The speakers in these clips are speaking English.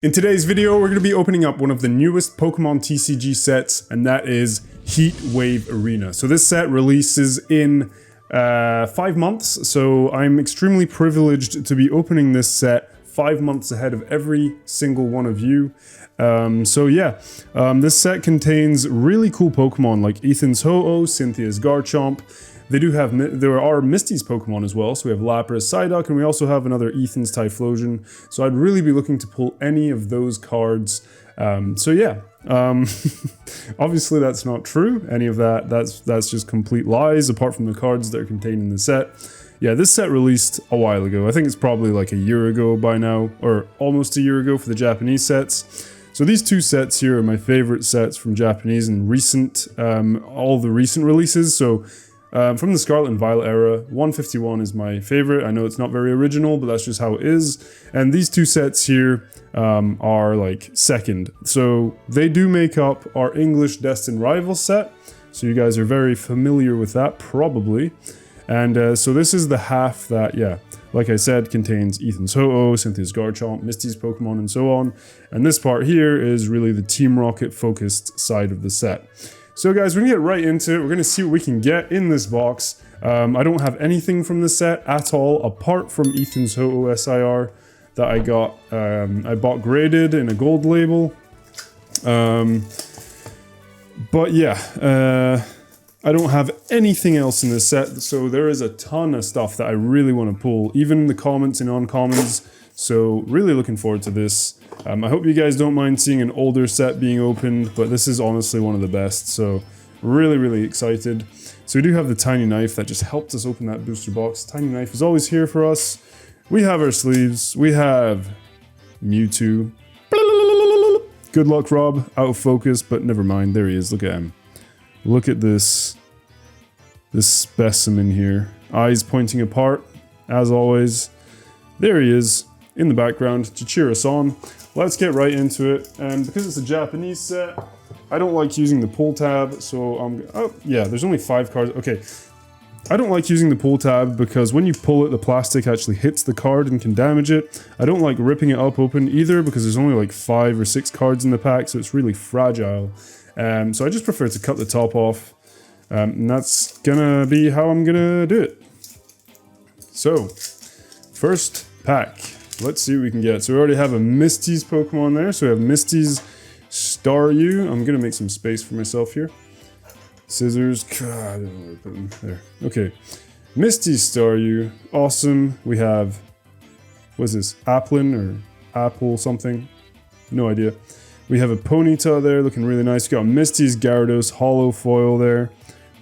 In today's video, we're going to be opening up one of the newest Pokemon TCG sets, and that is Heat Wave Arena. So this set releases in 5 months, so I'm extremely privileged to be opening this set 5 months ahead of every single one of you. This set contains really cool Pokemon like Ethan's Ho-Oh, Cynthia's Garchomp. There are Misty's Pokemon as well, so we have Lapras, Psyduck, and we also have another Ethan's Typhlosion. So I'd really be looking to pull any of those cards. Obviously that's not true. Any of that's just complete lies, apart from the cards that are contained in the set. Yeah, this set released a while ago. I think it's probably like a year ago by now, or almost a year ago for the Japanese sets. So these two sets here are my favorite sets from Japanese and all the recent releases. So from the Scarlet and Violet era, 151 is my favorite. I know it's not very original, but that's just how it is. And these two sets here are like second. So they do make up our English Destined Rivals set. So you guys are very familiar with that, probably. And so this is the half that, yeah, like I said, contains Ethan's Ho-Oh, Cynthia's Garchomp, Misty's Pokemon, and so on. And this part here is really the Team Rocket focused side of the set. So guys, we're going to get right into it. We're going to see what we can get in this box. I don't have anything from the set at all, apart from Ethan's Ho-Oh SIR that I got. I bought graded in a gold label. I don't have anything else in this set, so there is a ton of stuff that I really want to pull, even the comments and uncommons. So really looking forward to this. I hope you guys don't mind seeing an older set being opened, but this is honestly one of the best, so really excited. So we do have the tiny knife that just helped us open that booster box. Tiny knife is always here for us. We have our sleeves. We have Mewtwo. Good luck, Rob. Out of focus, but never mind. There he is. Look at him. Look at this specimen here. Eyes pointing apart, as always. There he is in the background to cheer us on. Let's get right into it. And because it's a Japanese set, I don't like using the pull tab, so there's only 5 cards. Okay, I don't like using the pull tab because when you pull it, the plastic actually hits the card and can damage it. I don't like ripping it up open either because there's only like 5 or 6 cards in the pack, so it's really fragile. So I just prefer to cut the top off, and that's gonna be how I'm gonna do it. So, first pack. Let's see what we can get. So we already have a Misty's Pokemon there. So we have Misty's Staryu. I'm gonna make some space for myself here. Scissors. God, I don't know where to put them. There. Okay. Misty's Staryu. Awesome. We have, what's this? Applin or Apple something? No idea. We have a Ponyta there looking really nice. We got Misty's Gyarados holo foil there.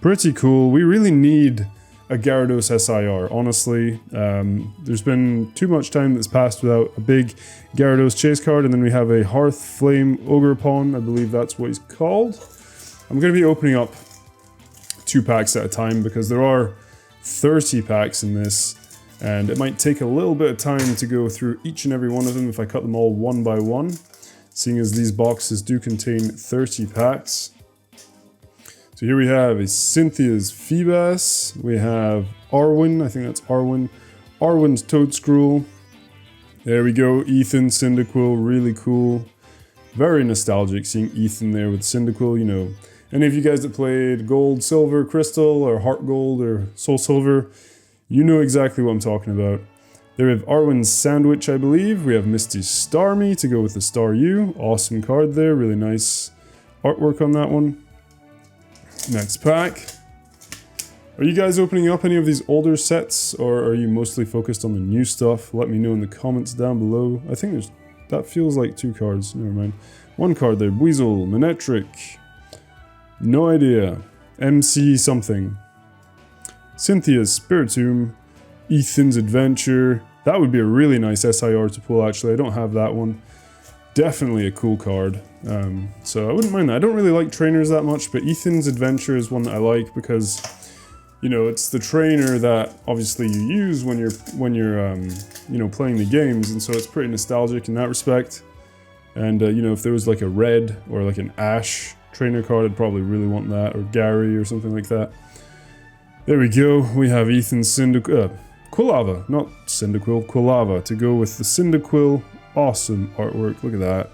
Pretty cool. We really need a Gyarados SIR, honestly. There's been too much time that's passed without a big Gyarados chase card, and then we have a Hearth Flame Ogerpon, I believe that's what he's called. I'm going to be opening up 2 packs at a time because there are 30 packs in this, and it might take a little bit of time to go through each and every one of them if I cut them all one by one, seeing as these boxes do contain 30 packs. So here we have a Cynthia's Feebas, we have Arwen, I think that's Arwen, Arwen's Toadscruel, there we go, Ethan Cyndaquil, really cool, very nostalgic seeing Ethan there with Cyndaquil, you know, any of you guys that played Gold, Silver, Crystal, or Heart Gold, or Soul Silver, you know exactly what I'm talking about. There we have Arwen's Sandwich, I believe, we have Misty's Starmie to go with the Staryu, awesome card there, really nice artwork on that one. Next pack. Are you guys opening up any of these older sets, or are you mostly focused on the new stuff? Let me know in the comments down below. I think that feels like 2 cards, never mind. 1 card there, Weasel, Manectric, no idea, MC something. Cynthia's Spiritomb, Ethan's Adventure, that would be a really nice SIR to pull actually, I don't have that one. Definitely a cool card, so I wouldn't mind that. I don't really like trainers that much, but Ethan's Adventure is one that I like because, you know, it's the trainer that obviously you use when you're you know, playing the games, and so it's pretty nostalgic in that respect. And you know, if there was like a red or like an Ash trainer card, I'd probably really want that, or Gary or something like that. There we go. We have Ethan's Quilava, not Cyndaquil, Quilava to go with the Cyndaquil awesome artwork. Look at that.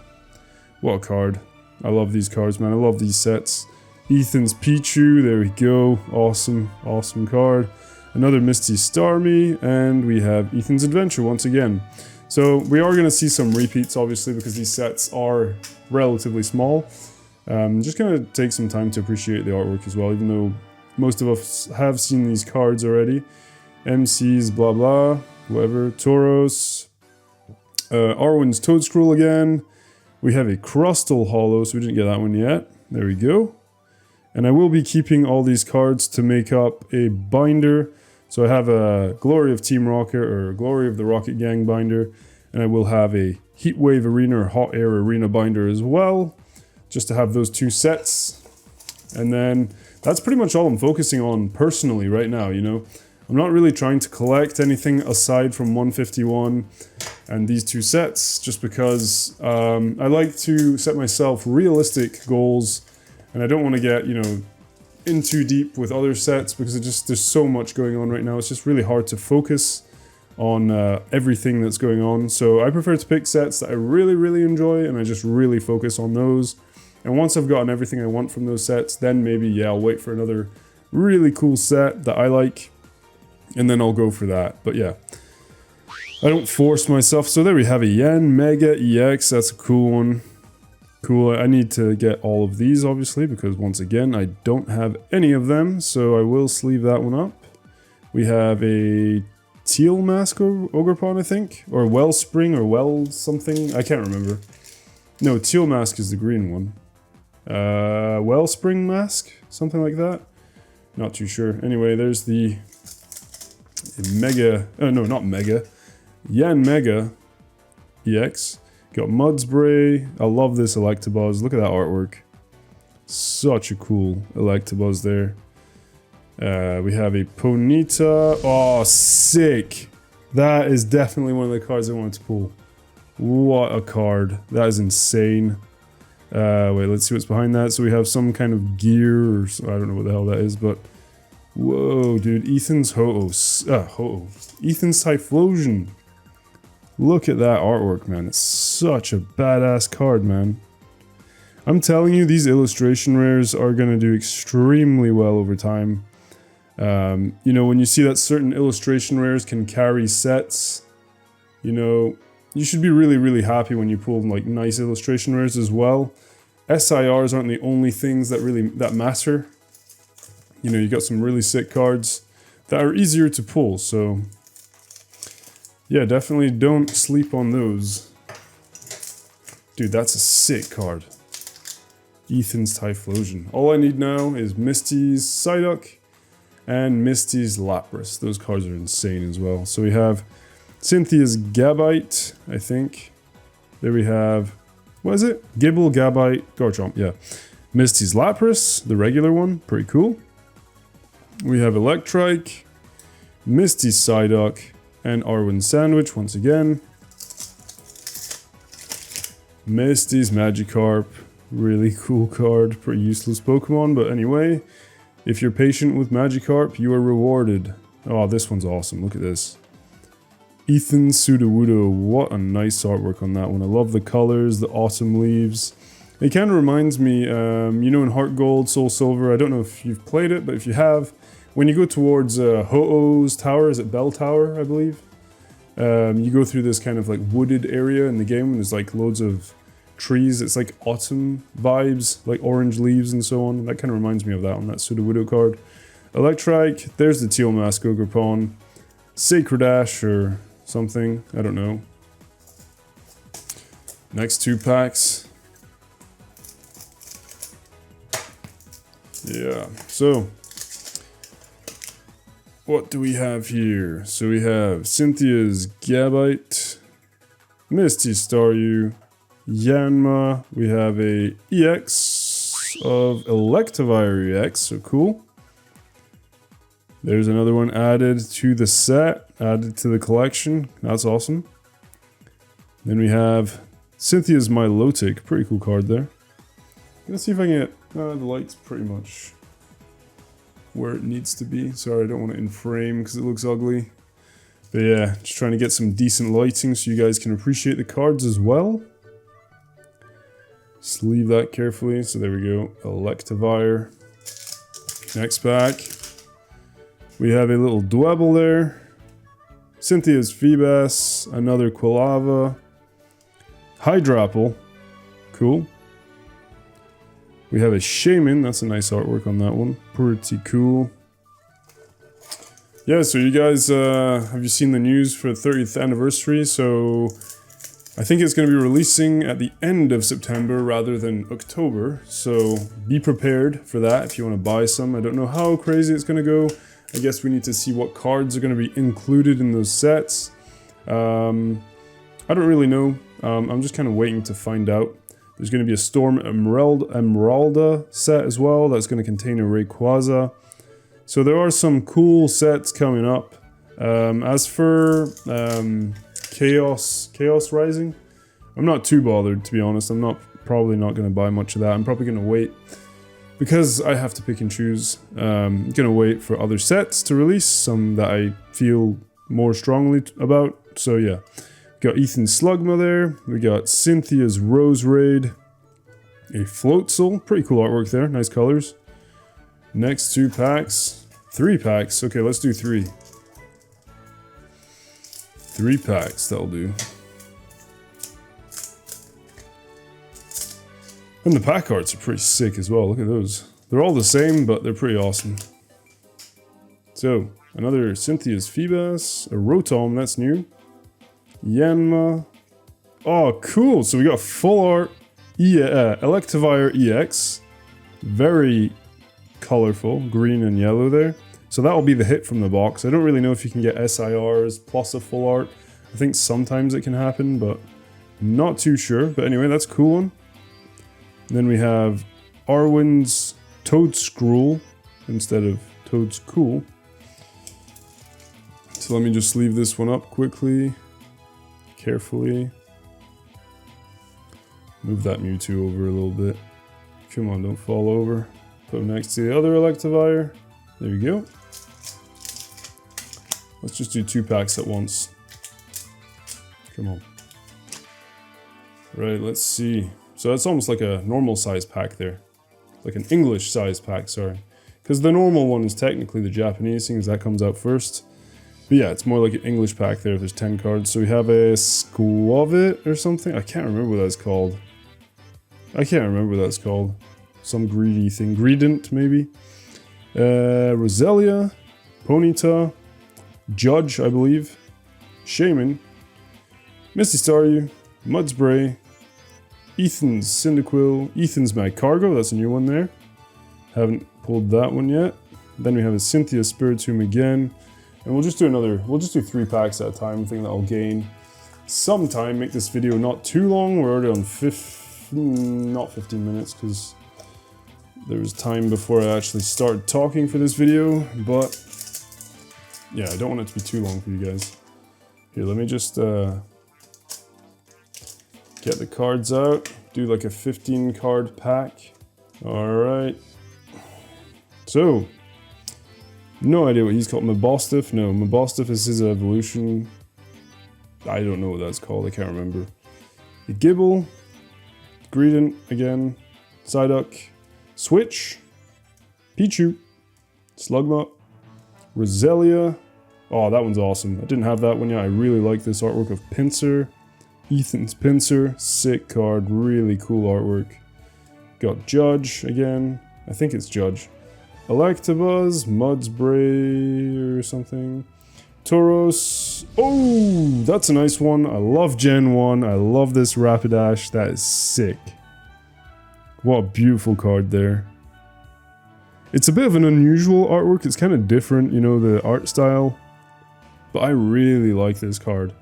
What a card. I love these cards, man. I love these sets. Ethan's Pichu, there we go. Awesome, awesome card. Another Misty Starmie, and we have Ethan's Adventure once again. So we are going to see some repeats, obviously, because these sets are relatively small. Just going to take some time to appreciate the artwork as well, even though most of us have seen these cards already. MC's blah blah, whatever, Tauros. Arwen's Toadscroll again. We have a Crustal Holo, so we didn't get that one yet. There we go. And I will be keeping all these cards to make up a binder. So I have a Glory of Team Rocket or Glory of the Rocket Gang binder. And I will have a Heatwave Arena or Hot Air Arena binder as well. Just to have those two sets. And then that's pretty much all I'm focusing on personally right now, you know. I'm not really trying to collect anything aside from 151 and these two sets. Just because I like to set myself realistic goals. And I don't want to get, you know, in too deep with other sets because there's so much going on right now. It's just really hard to focus on everything that's going on. So I prefer to pick sets that I really, really enjoy and I just really focus on those. And once I've gotten everything I want from those sets, then maybe, yeah, I'll wait for another really cool set that I like and then I'll go for that. But yeah, I don't force myself. So there we have a Yen Mega EX. That's a cool one. Cool, I need to get all of these, obviously, because once again, I don't have any of them, so I will sleeve that one up. We have a Teal Mask Ogrepon, I think, or Wellspring, or Well something, I can't remember. No, Teal Mask is the green one. Wellspring Mask, something like that. Not too sure. Anyway, there's the Mega, no, not Mega, Yen Mega EX. Got Mudspray. I love this Electabuzz. Look at that artwork. Such a cool Electabuzz there. We have a Ponyta. Oh, sick. That is definitely one of the cards I wanted to pull. What a card. That is insane. Wait, let's see what's behind that. So we have some kind of gear, or I don't know what the hell that is, but whoa, dude. Ethan's Ethan's Typhlosion. Look at that artwork, man. It's such a badass card, man. I'm telling you, these illustration rares are going to do extremely well over time. You know, when you see that certain illustration rares can carry sets, you know, you should be really, really happy when you pull like nice illustration rares as well. SIRs aren't the only things that matter. You know, you got some really sick cards that are easier to pull, so yeah, definitely don't sleep on those. Dude, that's a sick card. Ethan's Typhlosion. All I need now is Misty's Psyduck and Misty's Lapras. Those cards are insane as well. So we have Cynthia's Gabite, I think. There we have, what is it? Gibble, Gabite, Garchomp, yeah. Misty's Lapras, the regular one, pretty cool. We have Electrike, Misty's Psyduck, and Arwen Sandwich once again. Misty's Magikarp. Really cool card. Pretty useless Pokemon, but anyway. If you're patient with Magikarp, you are rewarded. Oh, this one's awesome. Look at this. Ethan Sudowoodo. What a nice artwork on that one. I love the colors, the autumn leaves. It kind of reminds me, you know, in Heart Gold, Soul Silver, I don't know if you've played it, but if you have, when you go towards Ho-Oh's tower, is it Bell Tower, I believe? You go through this kind of like wooded area in the game, and there's like loads of trees. It's like autumn vibes, like orange leaves and so on. That kind of reminds me of that on that Sudowoodo card. Electrike, there's the Teal Mask Ogrepon. Sacred Ash or something, I don't know. Next two packs. Yeah, so what do we have here? So we have Cynthia's Gabite, Misty's Staryu, Yanma, we have a EX of Electivire EX, so cool. There's another one added to the set, added to the collection, that's awesome. Then we have Cynthia's Milotic, pretty cool card there. Let's see if I can get, the light's pretty much where it needs to be. Sorry, I don't want it in frame because it looks ugly. But yeah, just trying to get some decent lighting so you guys can appreciate the cards as well. Sleeve that carefully. So there we go. Electivire. Next pack. We have a little Dwebble there. Cynthia's Feebas. Another Quilava. Hydrapple. Cool. We have a Shaman. That's a nice artwork on that one. Pretty cool. Yeah, so you guys, have you seen the news for the 30th anniversary? So I think it's going to be releasing at the end of September rather than October. So be prepared for that if you want to buy some. I don't know how crazy it's going to go. I guess we need to see what cards are going to be included in those sets. I don't really know. I'm just kind of waiting to find out. There's going to be a Storm Emeralda set as well. That's going to contain a Rayquaza. So there are some cool sets coming up. As for Chaos Rising, I'm not too bothered, to be honest. I'm probably not going to buy much of that. I'm probably going to wait because I have to pick and choose. I'm going to wait for other sets to release, some that I feel more strongly about. So yeah, got Ethan's Slugma there. We got Cynthia's Rose Raid, a Floatzel, pretty cool artwork there, nice colors. Next 2 packs, 3 packs. Okay, let's do 3. 3 packs, that'll do. And the pack arts are pretty sick as well. Look at those. They're all the same, but they're pretty awesome. So, another Cynthia's Feebas, a Rotom, that's new. Yanma. Oh, cool. So we got full art Electivire EX. Very colorful, green and yellow there. So that'll be the hit from the box. I don't really know if you can get SIRs plus a full art. I think sometimes it can happen, but not too sure. But anyway, that's a cool one. And then we have Arwen's Toadscruel instead of Toadscool. So let me just leave this one up quickly, carefully. Move that Mewtwo over a little bit. Come on, don't fall over. Put him next to the other Electivire. There we go. Let's just do 2 packs at once. Come on. Right, let's see. So that's almost like a normal size pack there. Like an English size pack, sorry. Because the normal one is technically the Japanese, seeing as that comes out first. But yeah, it's more like an English pack there if there's 10 cards. So we have a Squavit or something. I can't remember what that's called. Some greedy thing. Greedent, maybe. Roselia. Ponyta. Judge, I believe. Shaman. Misty Staryu. Mudspray. Ethan's Cyndaquil. Ethan's Magcargo. That's a new one there. Haven't pulled that one yet. Then we have a Cynthia Spiritomb again. And we'll just do 3 packs at a time. I think that'll gain some time. Make this video not too long. We're already on not 15 minutes because there was time before I actually started talking for this video. But yeah, I don't want it to be too long for you guys. Here, let me just get the cards out. Do like a 15 card pack. Alright. So, no idea what he's called. Mabostiff? No, Mabostiff is his evolution. I don't know what that's called. I can't remember. The Gibble. Greedent again. Psyduck. Switch. Pichu. Slugma. Roselia. Oh, that one's awesome. I didn't have that one yet. I really like this artwork of Pinsir. Ethan's Pinsir. Sick card. Really cool artwork. Got Judge again. I think it's Judge. Electabuzz, Mudspray or something. Tauros. Oh, that's a nice one. I love Gen 1. I love this Rapidash. That is sick. What a beautiful card there. It's a bit of an unusual artwork. It's kind of different, you know, the art style. But I really like this card.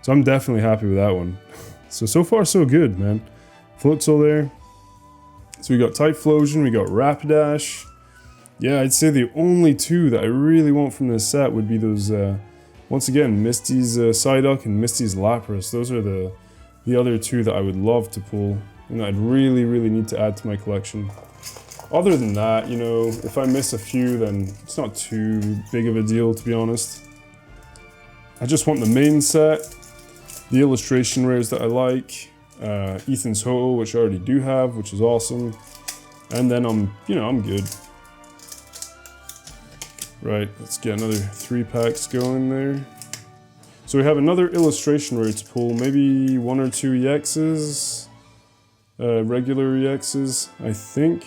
So I'm definitely happy with that one. So far so good, man. Floatzel there. So we got Typhlosion, we got Rapidash. Yeah, I'd say the only 2 that I really want from this set would be those, once again, Misty's Psyduck and Misty's Lapras. Those are the other 2 that I would love to pull, and I'd really, really need to add to my collection. Other than that, you know, if I miss a few, then it's not too big of a deal, to be honest. I just want the main set, the illustration rares that I like, Ethan's Ho-Oh, which I already do have, which is awesome. And then I'm good. Right, let's get another 3 packs going there. So we have another illustration rare to pull, maybe 1 or 2 EXs, regular EXs, I think.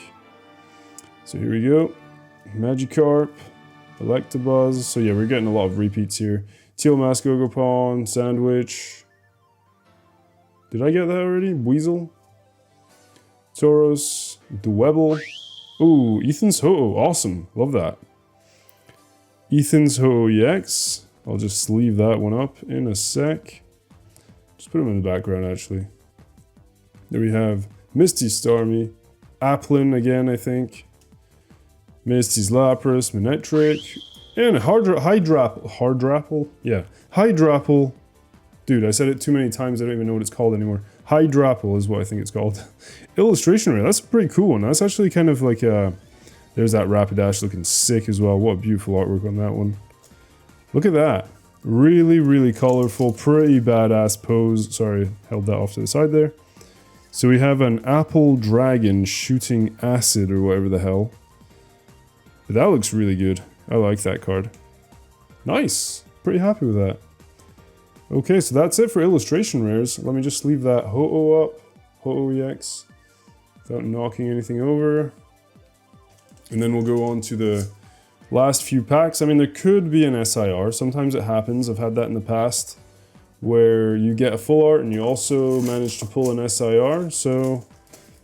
So here we go, Magikarp, Electabuzz. So yeah, we're getting a lot of repeats here. Teal Mask Ogopon, Sandwich. Did I get that already? Weasel, Tauros, Dwebble. Ooh, Ethan's Ho-Oh, awesome, love that. Ethan's Ho-Oh EX. I'll just sleeve that one up in a sec. Just put him in the background, actually. There we have Misty Starmie, Applin again, I think. Misty's Lapras, Manectric, and Hydrapple. Yeah, Hydrapple. Dude, I said it too many times, I don't even know what it's called anymore. Hydrapple is what I think it's called. Illustration rare, that's a pretty cool one. That's actually kind of like a... There's that Rapidash looking sick as well. What beautiful artwork on that one. Look at that. Really, really colorful, pretty badass pose. Sorry, held that off to the side there. So we have an Apple Dragon shooting acid or whatever the hell. But that looks really good. I like that card. Nice. Pretty happy with that. Okay, so that's it for illustration rares. Let me just leave that Ho-Oh up. Ho-Oh EX. Without knocking anything over. And then we'll go on to the last few packs. I mean, there could be an SIR. Sometimes it happens. I've had that in the past. Where you get a full art and you also manage to pull an SIR. So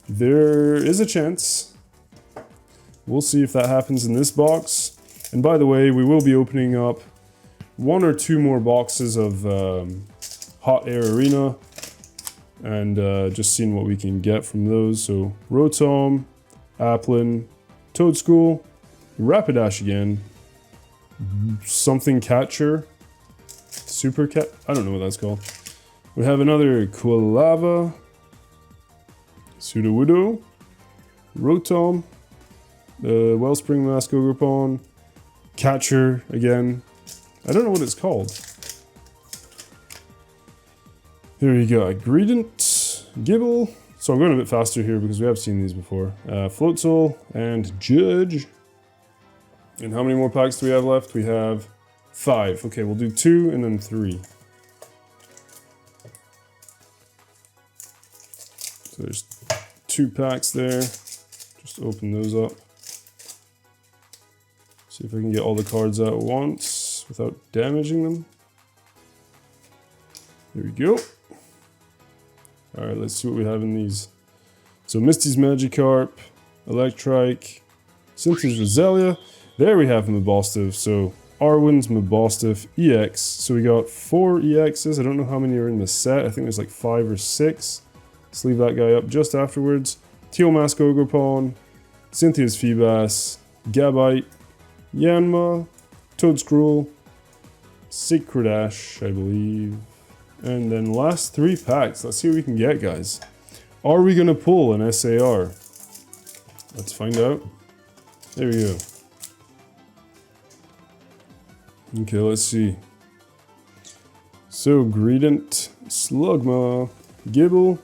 there is a chance. We'll see if that happens in this box. And by the way, we will be opening up 1 or 2 more boxes of Hot Air Arena. And just seeing what we can get from those. So Rotom, Applin, Toadschool, Rapidash again, something catcher, super cat, I don't know what that's called. We have another Quilava, Sudowoodo, Rotom, the Wellspring Mask Ogopon, catcher again, I don't know what it's called. There you go, Greedent, Gibble. So I'm going a bit faster here because we have seen these before. Floatzel and Judge. And how many more packs do we have left? We have 5. Okay, we'll do 2 and then 3. So there's 2 packs there. Just open those up. See if I can get all the cards out at once without damaging them. There we go. Alright, let's see what we have in these. So Misty's Magikarp, Electrike, Cynthia's Roselia. There we have Mabosstiff. So Arwen's Mabosstiff EX. So we got 4 EXs. I don't know how many are in the set. I think there's like 5 or 6. Let's leave that guy up just afterwards. Teal Mask Ogopon, Cynthia's Feebas, Gabite, Yanma, Toadscruel, Secretash, I believe. And then last 3 packs. Let's see what we can get, guys. Are we going to pull an SAR? Let's find out. There we go. Okay, let's see. So, Greedent, Slugma, Gibble,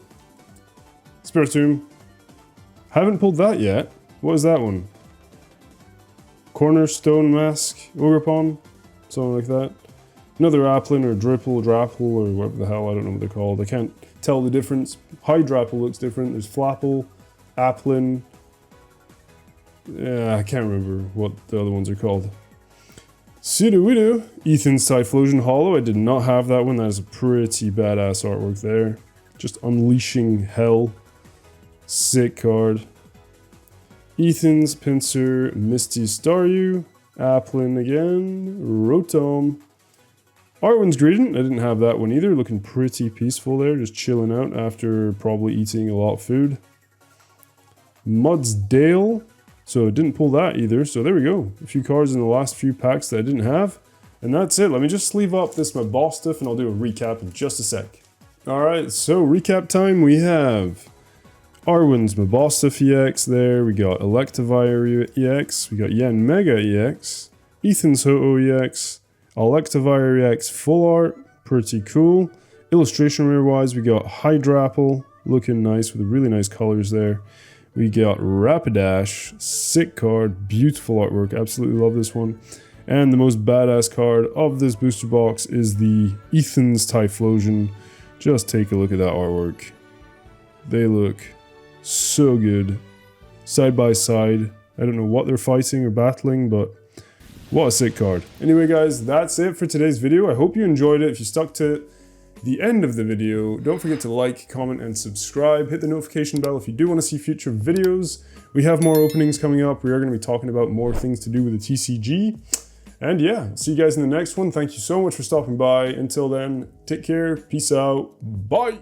Spiritomb. Haven't pulled that yet. What is that one? Cornerstone Mask, Ogopon, something like that. Another Applin or Drapple or whatever the hell, I don't know what they're called. I can't tell the difference. Hydrapple looks different. There's Flapple, Applin. Yeah, I can't remember what the other ones are called. Sudowoodo, Ethan's Typhlosion Hollow. I did not have that one. That is a pretty badass artwork there. Just unleashing hell. Sick card. Ethan's Pinsir, Misty Staryu, Applin again, Rotom. Arwen's Greedent, I didn't have that one either. Looking pretty peaceful there, just chilling out after probably eating a lot of food. Mudsdale, so didn't pull that either. So there we go. A few cards in the last few packs that I didn't have. And that's it. Let me just sleeve up this Mabosstiff and I'll do a recap in just a sec. Alright, so recap time. We have Arwen's Mabosstiff EX there. We got Electivire EX. We got Yanmega EX. Ethan's Ho-Oh EX. Electivire EX Full Art, pretty cool. Illustration rare wise, we got Hydrapple, looking nice with really nice colors there. We got Rapidash, sick card, beautiful artwork, absolutely love this one. And the most badass card of this booster box is the Ethan's Typhlosion. Just take a look at that artwork. They look so good. Side by side. I don't know what they're fighting or battling, but what a sick card. Anyway guys, that's it for today's video. I hope you enjoyed it. If you stuck to the end of the video, don't forget to like, comment, and subscribe. Hit the notification bell if you do want to see future videos. We have more openings coming up. We are going to be talking about more things to do with the TCG. And yeah, see you guys in the next one. Thank you so much for stopping by. Until then, take care, peace out, bye!